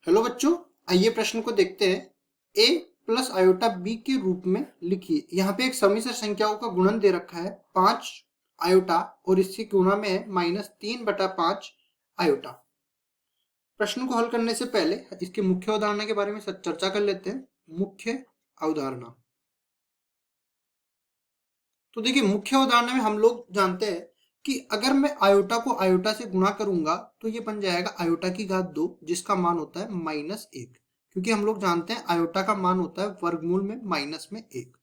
Hello बच्चों, आइए प्रश्न को देखते हैं। a प्लस आयोटा b के रूप में लिखिए। यहाँ पे एक समिश्र संख्याओं का गुणन दे रखा है 5 आयोटा और इसकी गुणा में है -3/5 आयोटा। प्रश्न को हल करने से पहले इसके मुख्य अवधारणा के बारे में चर्चा कर लेते हैं। मुख्य अवधारणा, तो देखिए मुख्य अवधारणा में हम लोग जानते हैं कि अगर मैं आयोटा को आयोटा से गुणा करूंगा तो ये बन जाएगा आयोटा की घात 2, जिसका मान होता है -1, क्योंकि हम लोग जानते हैं आयोटा का मान होता है वर्गमूल में माइनस में 1।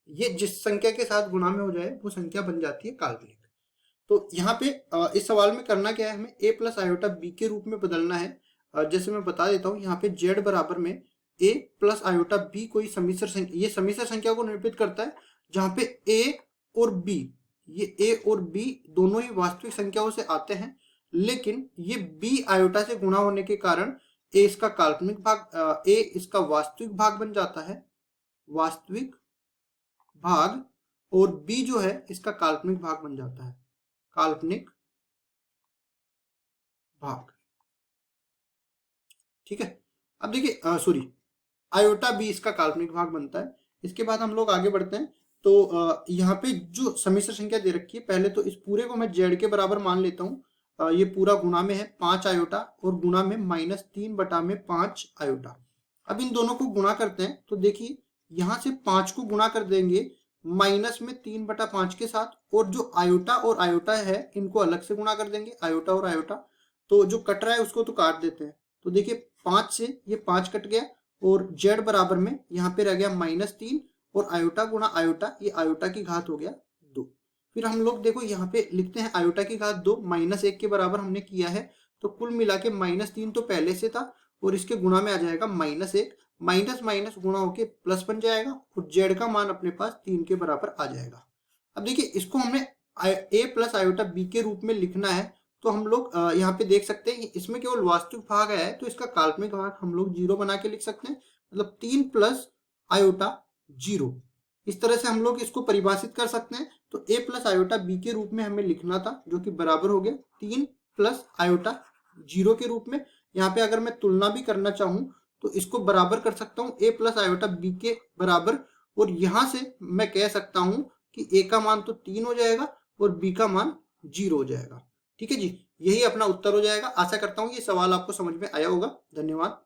ये जिस संख्या के साथ गुणा में हो जाए वो संख्या बन जाती है काल्पनिक। तो यहाँ पे इस सवाल में करना क्या है, हमें a प्लस आयोटा b के रूप में बदलना है। जैसे मैं बता देता हूँ, यहाँ पे z बराबर में a प्लस आयोटा b कोई समिश्र संख्या, ये समिश्र संख्या को निरूपित करता है जहाँ पे a और b, ये a और b दोनों ही वास्तविक संख्याओं से आते हैं, लेकिन ये b आयोटा से गुणा होने के कारण a इसका काल्पनिक भाग, a इसका वास्तविक भाग बन जाता है, वास्तविक भाग, और b जो है इसका काल्पनिक भाग बन जाता है, काल्पनिक भाग। ठीक है, अब देखिए सॉरी, आयोटा बी इसका काल्पनिक भाग बनता है। इसके बाद हम लोग आगे बढ़ते हैं। तो यहाँ पे जो समिश्र संख्या दे रखी है, पहले तो इस पूरे को मैं जेड के बराबर मान लेता हूँ। ये पूरा गुणा में है 5 आयोटा और गुणा में -3/5 आयोटा। अब इन दोनों को गुणा करते हैं तो देखिए यहाँ से 5 को गुणा कर देंगे माइनस में 3/5 के साथ, और जो आयोटा और आयोटा है इनको अलग से गुणा कर देंगे, आयोटा और आयोटा। तो जो कट रहा है उसको तो काट देते हैं। तो देखिए 5 से ये 5 कट गया और z बराबर में यहाँ पे रह गया -3, और आयोटा गुणा आयोटा, ये आयोटा की घात हो गया 2। फिर हम लोग देखो यहाँ पे लिखते हैं आयोटा की घात 2 -1 के बराबर हमने किया है, तो कुल मिला के -3 तो पहले से था और इसके गुणा में आ जाएगा -1, माइनस माइनस गुणा होके प्लस बन जाएगा और z का मान अपने पास 3 के बराबर आ जाएगा। अब देखिए इसको हमने a प्लस आयोटा b के रूप में लिखना है, तो हम लोग यहाँ पे देख सकते हैं कि इसमें केवल वास्तविक भाग है, तो इसका काल्पनिक भाग हम लोग 0 बना के लिख सकते हैं, मतलब 3 प्लस आयोटा 0। इस तरह से हम लोग इसको परिभाषित कर सकते हैं। तो a प्लस आयोटा b के रूप में हमें लिखना था, जो कि बराबर हो गया 3 प्लस आयोटा 0 के रूप में। यहाँ पे अगर मैं तुलना भी करना चाहूँ तो इसको बराबर कर सकता हूँ a प्लस आयोटा b के बराबर, और यहाँ से मैं कह सकता हूँ कि a का मान तो 3 हो जाएगा और b का मान 0 हो जाएगा। ठीक है जी, यही अपना उत्तर हो जाएगा। आशा करता हूँ ये सवाल आपको समझ में आया होगा। धन्यवाद।